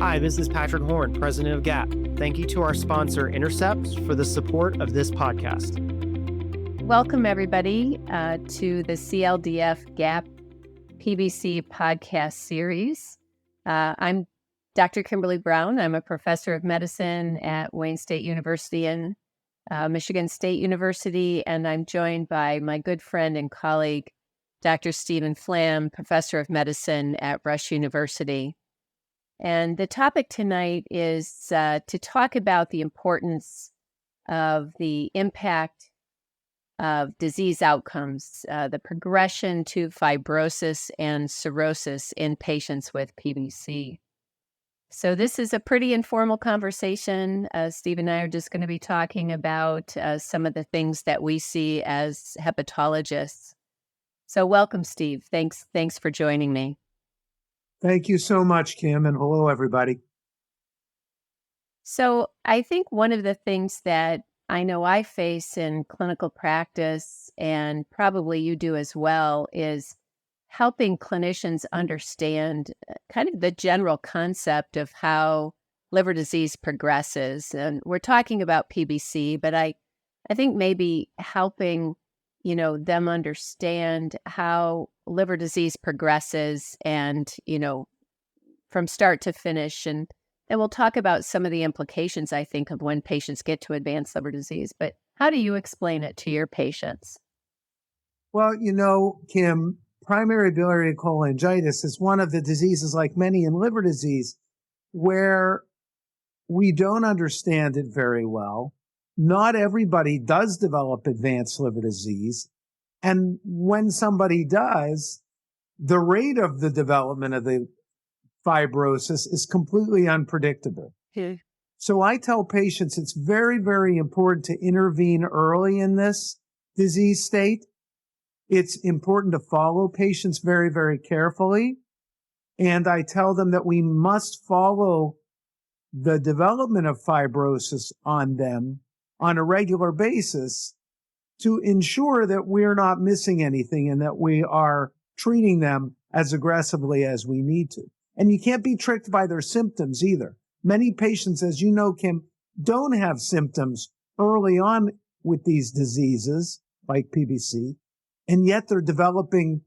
Hi, this is Patrick Horn, president of GHAPP. Thank you to our sponsor, Intercept, for the support of this podcast. Welcome, everybody, to the CLDF GHAPP PBC podcast series. I'm Dr. Kimberly Brown. I'm a professor of medicine at Wayne State University and Michigan State University, and I'm joined by my good friend and colleague, Dr. Stephen Flamm, professor of medicine at Rush University. And the topic tonight is to talk about the importance of the impact of disease outcomes, the progression to fibrosis and cirrhosis in patients with PBC. So this is a pretty informal conversation. Steve and I are just going to be talking about some of the things that we see as hepatologists. So welcome, Steve. Thanks for joining me. Thank you so much, Kim, and hello, everybody. So I think one of the things that I know I face in clinical practice, and probably you do as well, is helping clinicians understand kind of the general concept of how liver disease progresses. And we're talking about PBC, but I think maybe helping, them understand how liver disease progresses and, from start to finish. And then we'll talk about some of the implications, I think, of when patients get to advanced liver disease. But how do you explain it to your patients? Well, Kim, primary biliary cholangitis is one of the diseases, like many in liver disease, where we don't understand it very well. Not everybody does develop advanced liver disease. And when somebody does, the rate of the development of the fibrosis is completely unpredictable. So I tell patients it's very, very important to intervene early in this disease state. It's important to follow patients very, very carefully. And I tell them that we must follow the development of fibrosis on them on a regular basis to ensure that we're not missing anything and that we are treating them as aggressively as we need to. And you can't be tricked by their symptoms either. Many patients, as you know, Kim, don't have symptoms early on with these diseases like PBC, and yet they're developing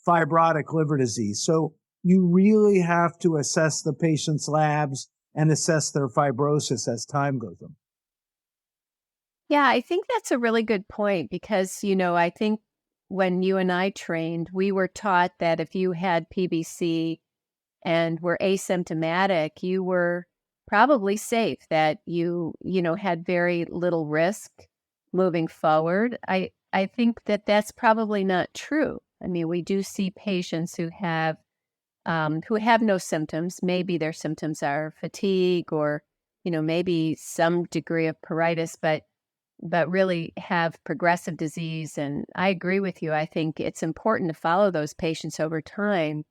fibrotic liver disease. So you really have to assess the patient's labs and assess their fibrosis as time goes on. Yeah, I think that's a really good point because, I think when you and I trained, we were taught that if you had PBC and were asymptomatic, you were probably safe, that you had very little risk moving forward. I think that that's probably not true. I mean, we do see patients who have no symptoms. Maybe their symptoms are fatigue or, maybe some degree of pruritus, but really have progressive disease. And I agree with you. I think it's important to follow those patients over time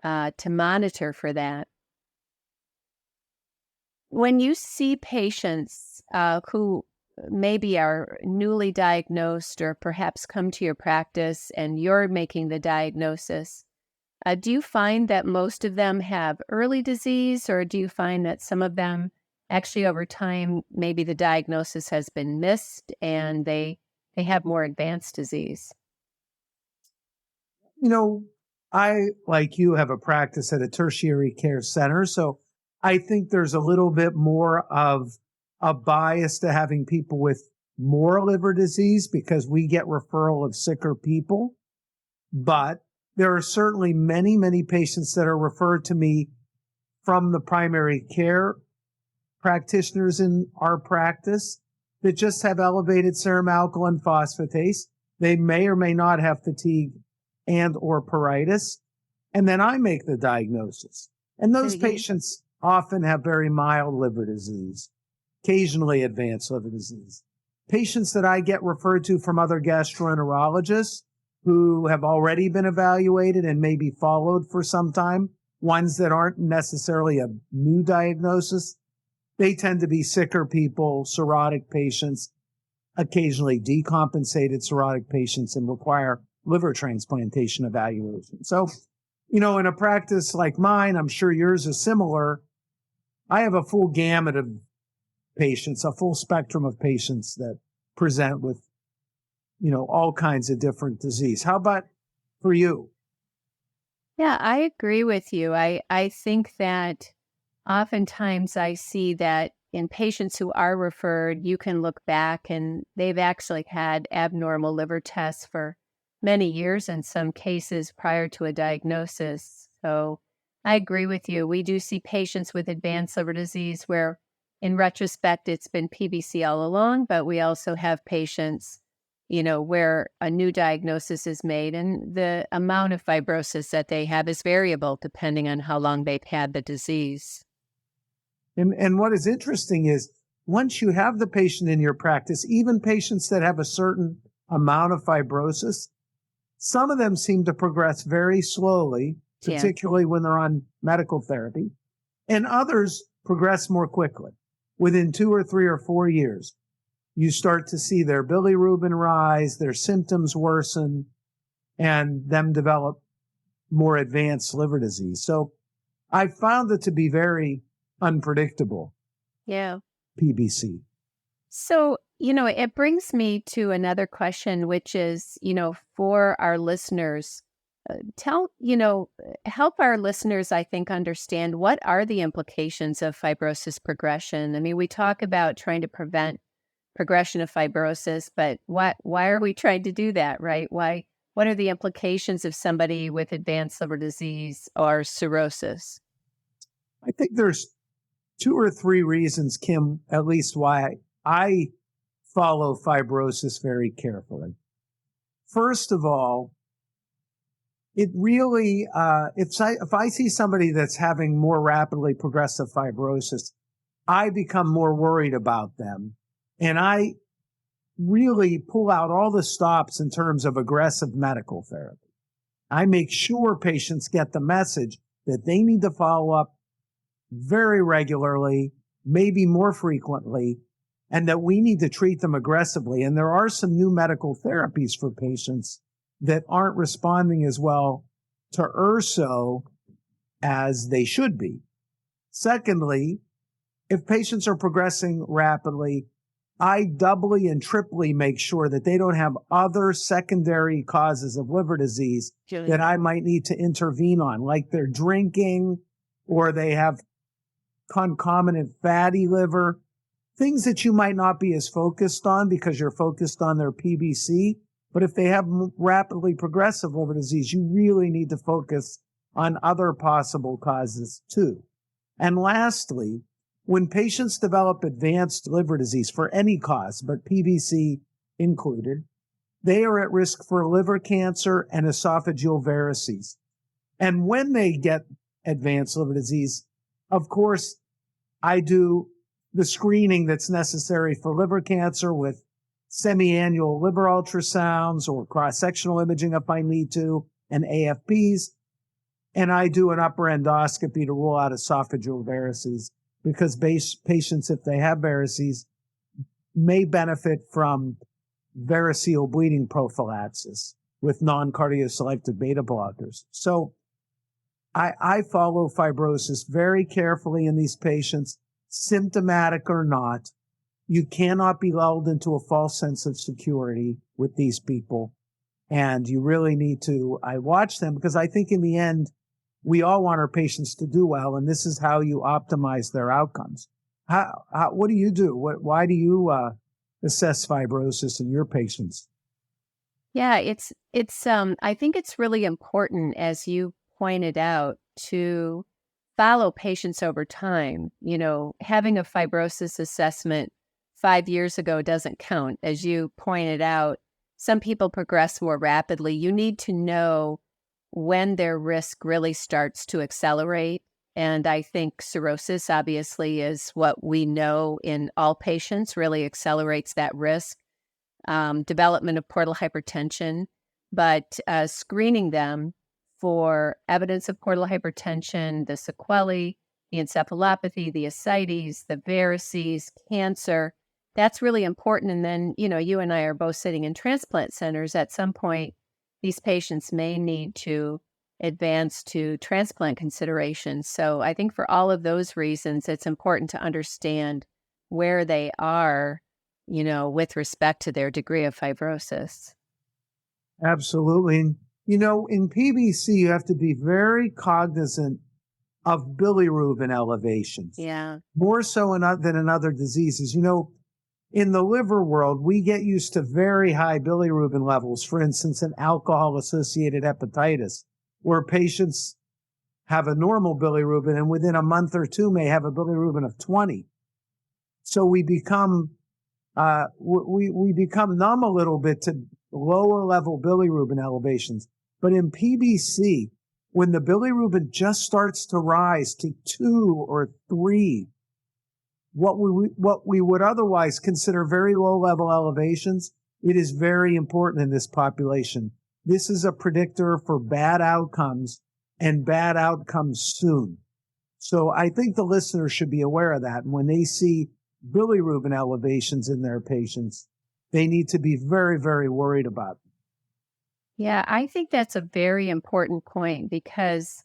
to monitor for that. When you see patients who maybe are newly diagnosed or perhaps come to your practice and you're making the diagnosis, do you find that most of them have early disease, or do you find that some of them actually over time, maybe the diagnosis has been missed and they have more advanced disease? I, like you, have a practice at a tertiary care center. So I think there's a little bit more of a bias to having people with more liver disease because we get referral of sicker people. But there are certainly many, many patients that are referred to me from the primary care practitioners in our practice that just have elevated serum alkaline phosphatase. They may or may not have fatigue and or pruritus. And then I make the diagnosis. And those patients often have very mild liver disease, occasionally advanced liver disease. Patients that I get referred to from other gastroenterologists who have already been evaluated and may be followed for some time, ones that aren't necessarily a new diagnosis, they tend to be sicker people, cirrhotic patients, occasionally decompensated cirrhotic patients, and require liver transplantation evaluation. So, in a practice like mine, I'm sure yours is similar. I have a full gamut of patients, a full spectrum of patients that present with, all kinds of different disease. How about for you? Yeah, I agree with you. I think that oftentimes I see that in patients who are referred, you can look back and they've actually had abnormal liver tests for many years in some cases prior to a diagnosis. So I agree with you. We do see patients with advanced liver disease where, in retrospect, it's been PBC all along, but we also have patients, where a new diagnosis is made and the amount of fibrosis that they have is variable depending on how long they've had the disease. And what is interesting is once you have the patient in your practice, even patients that have a certain amount of fibrosis, some of them seem to progress very slowly, Yeah. particularly when they're on medical therapy, and others progress more quickly. Within 2 or 3 or 4 years, you start to see their bilirubin rise, their symptoms worsen, and them develop more advanced liver disease. So I found it to be very unpredictable, Yeah. PBC. So, it brings me to another question, which is, for our listeners, help our listeners, I think, understand what are the implications of fibrosis progression. I mean, we talk about trying to prevent progression of fibrosis, but why are we trying to do that, right? What are the implications of somebody with advanced liver disease or cirrhosis? I think there's 2 or 3 reasons, Kim, at least why I follow fibrosis very carefully. First of all, it really, if I see somebody that's having more rapidly progressive fibrosis, I become more worried about them. And I really pull out all the stops in terms of aggressive medical therapy. I make sure patients get the message that they need to follow up very regularly, maybe more frequently, and that we need to treat them aggressively. And there are some new medical therapies for patients that aren't responding as well to URSO as they should be. Secondly, if patients are progressing rapidly, I doubly and triply make sure that they don't have other secondary causes of liver disease that I might need to intervene on, like they're drinking or they have concomitant fatty liver, things that you might not be as focused on because you're focused on their PBC. But if they have rapidly progressive liver disease, you really need to focus on other possible causes too. And lastly, when patients develop advanced liver disease for any cause, but PBC included, they are at risk for liver cancer and esophageal varices. And when they get advanced liver disease, of course, I do the screening that's necessary for liver cancer with semi-annual liver ultrasounds or cross-sectional imaging if I need to, and AFPs. And I do an upper endoscopy to rule out esophageal varices because patients, if they have varices, may benefit from variceal bleeding prophylaxis with non-cardioselective beta blockers. So I follow fibrosis very carefully in these patients, symptomatic or not. You cannot be lulled into a false sense of security with these people. And you really need to, I watch them because I think in the end, we all want our patients to do well, and this is how you optimize their outcomes. What do you do? Why do you assess fibrosis in your patients? Yeah, I think it's really important, as you pointed out, to follow patients over time. Having a fibrosis assessment 5 years ago doesn't count. As you pointed out, some people progress more rapidly. You need to know when their risk really starts to accelerate. And I think cirrhosis, obviously, is what we know in all patients, really accelerates that risk. Development of portal hypertension, but screening them for evidence of portal hypertension, the sequelae, the encephalopathy, the ascites, the varices, cancer, that's really important. And then, you and I are both sitting in transplant centers. At some point, these patients may need to advance to transplant considerations. So I think for all of those reasons, it's important to understand where they are, with respect to their degree of fibrosis. Absolutely. In PBC, you have to be very cognizant of bilirubin elevations. Yeah. More so than in other diseases. In the liver world, we get used to very high bilirubin levels, for instance, in alcohol-associated hepatitis, where patients have a normal bilirubin and within a month or two may have a bilirubin of 20. So we become we become numb a little bit to lower level bilirubin elevations. But in PBC, when the bilirubin just starts to rise to 2 or 3, what we would otherwise consider very low level elevations, it is very important in this population. This is a predictor for bad outcomes and bad outcomes soon. So I think the listeners should be aware of that. And when they see bilirubin elevations in their patients, they need to be very, very worried about them. Yeah, I think that's a very important point because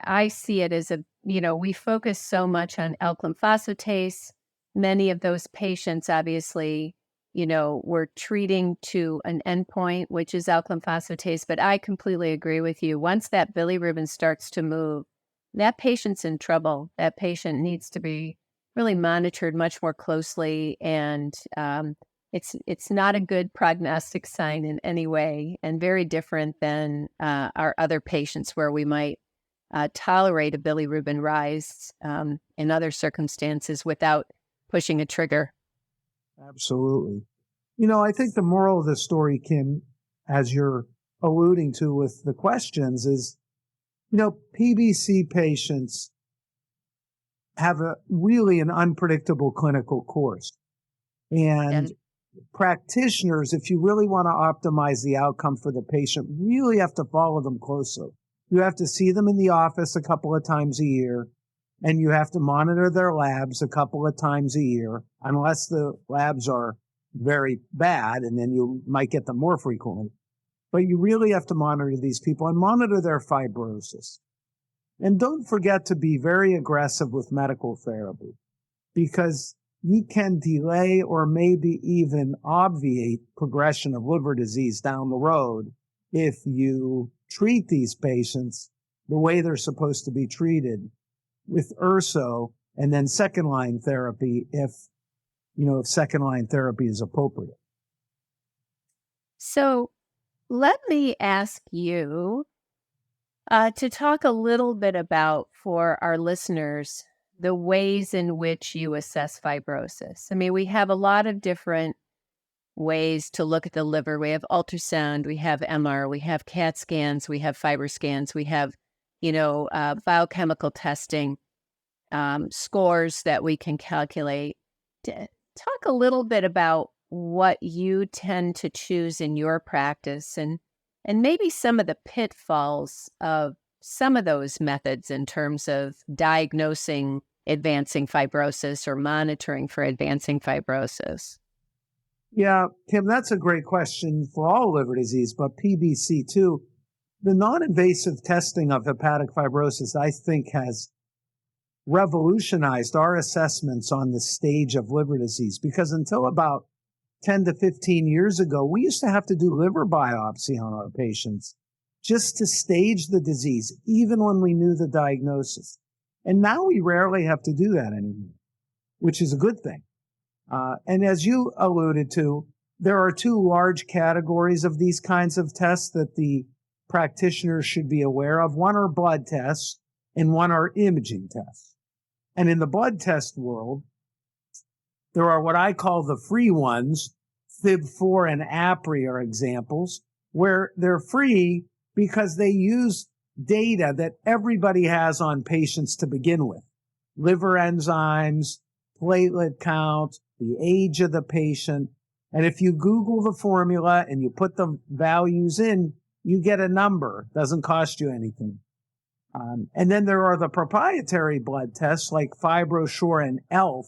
I see it as we focus so much on alkaline phosphatase. Many of those patients, obviously, we're treating to an endpoint, which is alkaline phosphatase. But I completely agree with you. Once that bilirubin starts to move, that patient's in trouble. That patient needs to be really monitored much more closely, and it's not a good prognostic sign in any way, and very different than our other patients where we might tolerate a bilirubin rise in other circumstances without pushing a trigger. Absolutely. I think the moral of the story, Kim, as you're alluding to with the questions, is, PBC patients have really an unpredictable clinical course. And practitioners, if you really want to optimize the outcome for the patient, really have to follow them closely. You have to see them in the office a couple of times a year, and you have to monitor their labs a couple of times a year, unless the labs are very bad, and then you might get them more frequently. But you really have to monitor these people and monitor their fibrosis. And don't forget to be very aggressive with medical therapy, because you can delay or maybe even obviate progression of liver disease down the road if you treat these patients the way they're supposed to be treated with URSO and then second-line therapy if second-line therapy is appropriate. So let me ask you to talk a little bit about, for our listeners, the ways in which you assess fibrosis. I mean, we have a lot of different ways to look at the liver. We have ultrasound, we have MR, we have CAT scans, we have fiber scans, we have, biochemical testing, scores that we can calculate. Talk a little bit about what you tend to choose in your practice and maybe some of the pitfalls of some of those methods in terms of diagnosing advancing fibrosis or monitoring for advancing fibrosis. Yeah, Kim, that's a great question for all liver disease, but PBC too. The non-invasive testing of hepatic fibrosis, I think, has revolutionized our assessments on the stage of liver disease, because until about 10 to 15 years ago, we used to have to do liver biopsy on our patients just to stage the disease, even when we knew the diagnosis. And now we rarely have to do that anymore, which is a good thing. And as you alluded to, there are two large categories of these kinds of tests that the practitioners should be aware of. One are blood tests and one are imaging tests. And in the blood test world, there are what I call the free ones. FIB-4 and APRI are examples where they're free because they use data that everybody has on patients to begin with. Liver enzymes, platelet count, the age of the patient. And if you Google the formula and you put the values in, you get a number. It doesn't cost you anything. And then there are the proprietary blood tests like FibroSure and ELF,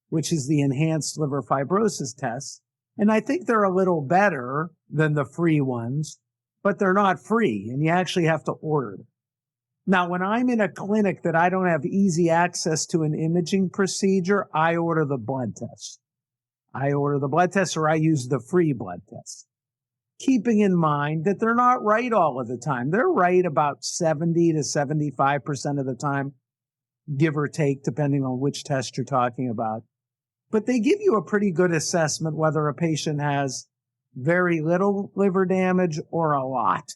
which is the enhanced liver fibrosis test. And I think they're a little better than the free ones, but they're not free, and you actually have to order them. Now, when I'm in a clinic that I don't have easy access to an imaging procedure, I order the blood test. I order the blood test, or I use the free blood test, keeping in mind that they're not right all of the time. They're right about 70 to 75% of the time, give or take, depending on which test you're talking about. But they give you a pretty good assessment whether a patient has very little liver damage or a lot.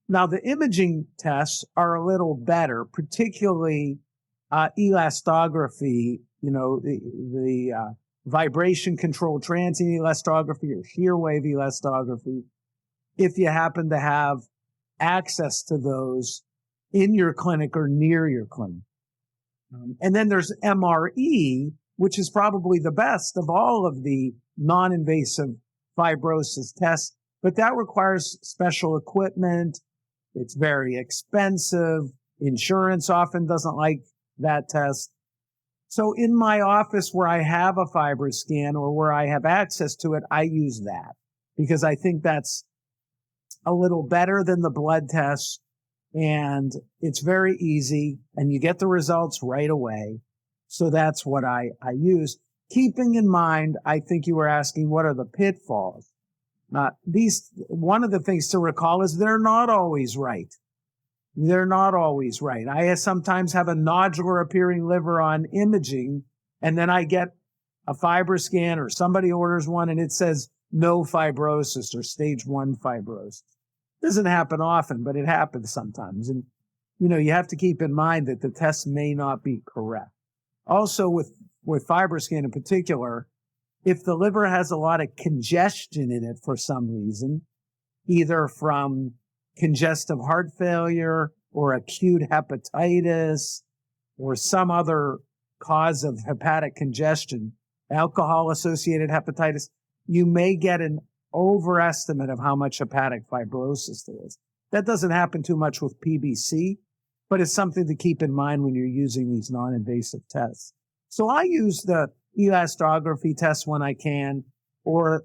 Now, the imaging tests are a little better, particularly elastography, the vibration-controlled transient elastography or shear wave elastography, if you happen to have access to those in your clinic or near your clinic. And then there's MRE, which is probably the best of all of the non-invasive fibrosis tests, but that requires special equipment. It's very expensive. Insurance often doesn't like that test. So in my office where I have a FibroScan or where I have access to it, I use that because I think that's a little better than the blood tests, and it's very easy and you get the results right away. So that's what I use. Keeping in mind, I think you were asking, what are the pitfalls? One of the things to recall is they're not always right. They're not always right. I sometimes have a nodular appearing liver on imaging, and then I get a FibroScan or somebody orders one and it says no fibrosis or stage 1 fibrosis. It doesn't happen often, but it happens sometimes. And, you have to keep in mind that the test may not be correct. Also with FibroScan in particular, if the liver has a lot of congestion in it for some reason, either from congestive heart failure or acute hepatitis or some other cause of hepatic congestion, alcohol-associated hepatitis, you may get an overestimate of how much hepatic fibrosis there is. That doesn't happen too much with PBC, but it's something to keep in mind when you're using these non-invasive tests. So I use the elastography test when I can, or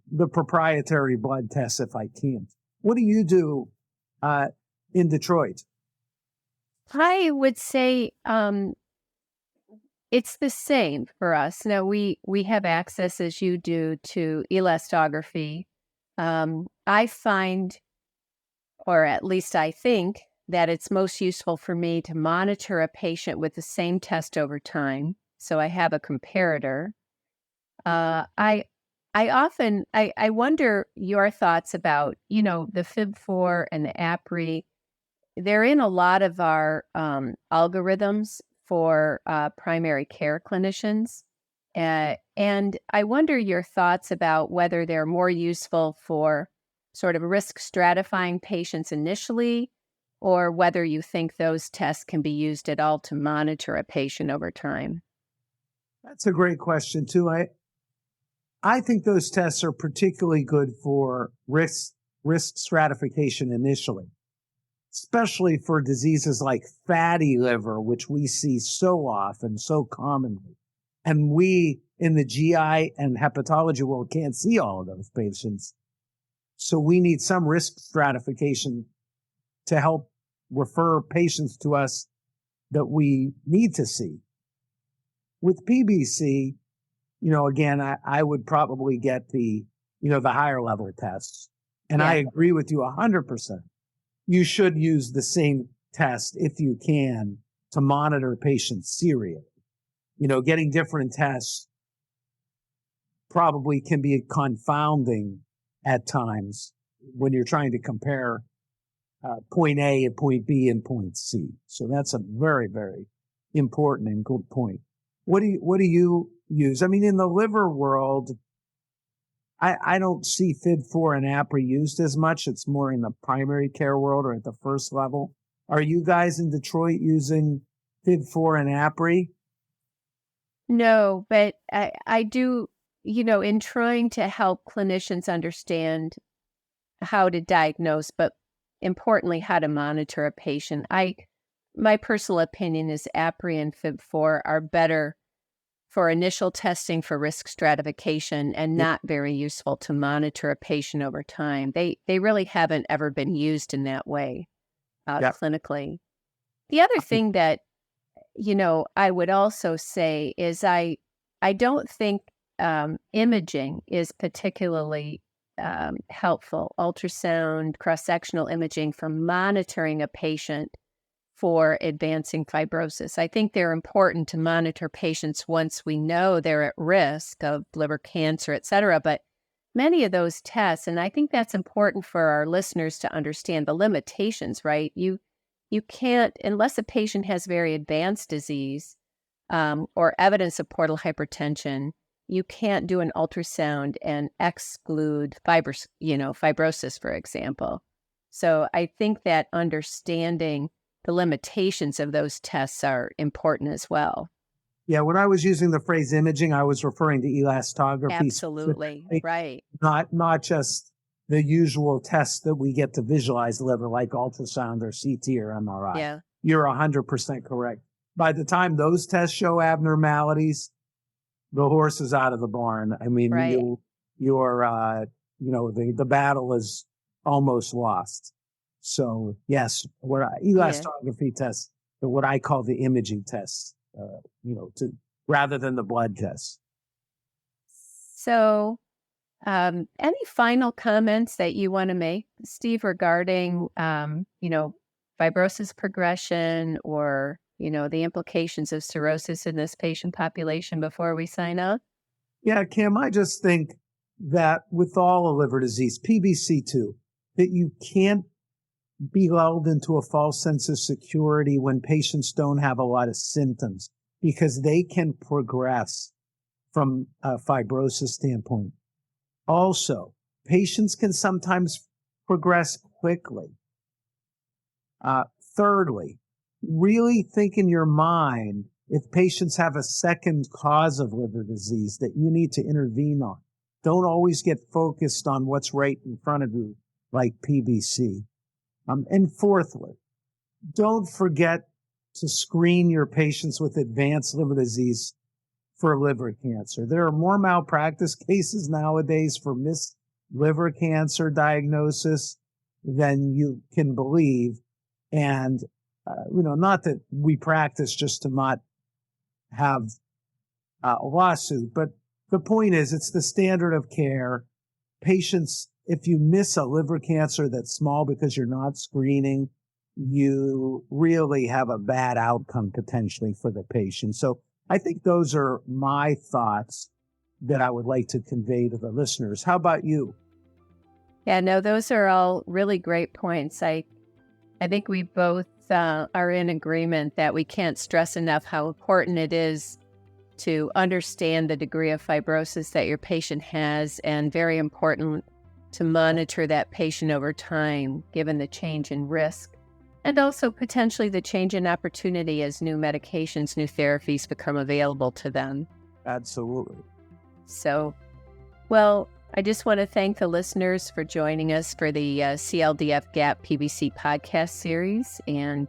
the proprietary blood test if I can't. What do you do in Detroit? I would say it's the same for us. Now, we have access, as you do, to elastography. I find, or at least I think, that it's most useful for me to monitor a patient with the same test over time. So I have a comparator. I wonder your thoughts about, the FIB-4 and the APRI. They're in a lot of our algorithms for primary care clinicians. And I wonder your thoughts about whether they're more useful for sort of risk stratifying patients initially, or whether you think those tests can be used at all to monitor a patient over time. That's a great question, too. I think those tests are particularly good for risk stratification initially, especially for diseases like fatty liver, which we see so often, so commonly. And we in the GI and hepatology world can't see all of those patients. So we need some risk stratification to help refer patients to us that we need to see. With PBC, again, I would probably get the higher level tests. And Yeah. I agree with you 100%. You should use the same test if you can to monitor patients serially. Getting different tests probably can be confounding at times when you're trying to compare point A and point B and point C. So that's a very, very important and good point. What do you use? I mean, in the liver world, I don't see FIB-4 and APRI used as much. It's more in the primary care world or at the first level. Are you guys in Detroit using FIB-4 and APRI? No, but I do, in trying to help clinicians understand how to diagnose, but importantly, how to monitor a patient, my personal opinion is APRI and FIB-4 are better for initial testing for risk stratification and not very useful to monitor a patient over time. They really haven't ever been used in that way clinically. The other thing that, I would also say is I don't think imaging is particularly helpful. Ultrasound, cross-sectional imaging for monitoring a patient for advancing fibrosis. I think they're important to monitor patients once we know they're at risk of liver cancer, et cetera. But many of those tests, and I think that's important for our listeners to understand the limitations, right? You can't, unless a patient has very advanced disease or evidence of portal hypertension, you can't do an ultrasound and exclude fibrosis, for example. So I think that understanding the limitations of those tests are important as well. Yeah, when I was using the phrase imaging, I was referring to elastography. Absolutely, right. Not just the usual tests that we get to visualize the liver, like ultrasound or CT or MRI. Yeah. You're 100% correct. By the time those tests show abnormalities, the horse is out of the barn. I mean, right. The battle is almost lost. So yes, elastography tests, what I call the imaging tests, rather than the blood tests. So, any final comments that you want to make, Steve, regarding, fibrosis progression or, the implications of cirrhosis in this patient population before we sign off? Yeah, Kim, I just think that with all a liver disease, PBC too, that you can't be lulled into a false sense of security when patients don't have a lot of symptoms, because they can progress from a fibrosis standpoint. Also, patients can sometimes progress quickly. Thirdly, really think in your mind if patients have a second cause of liver disease that you need to intervene on. Don't always get focused on what's right in front of you, like PBC. And fourthly, don't forget to screen your patients with advanced liver disease for liver cancer. There are more malpractice cases nowadays for missed liver cancer diagnosis than you can believe. And, not that we practice just to not have a lawsuit, but the point is it's the standard of care. Patients, if you miss a liver cancer that's small because you're not screening, you really have a bad outcome potentially for the patient. So I think those are my thoughts that I would like to convey to the listeners. How about you? Yeah, no, those are all really great points. I think we both are in agreement that we can't stress enough how important it is to understand the degree of fibrosis that your patient has, and very important to monitor that patient over time, given the change in risk, and also potentially the change in opportunity as new medications, new therapies become available to them. Absolutely. So, well, I just want to thank the listeners for joining us for the CLDF GAPP PBC podcast series. And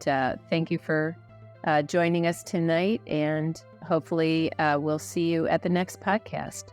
thank you for joining us tonight. And hopefully we'll see you at the next podcast.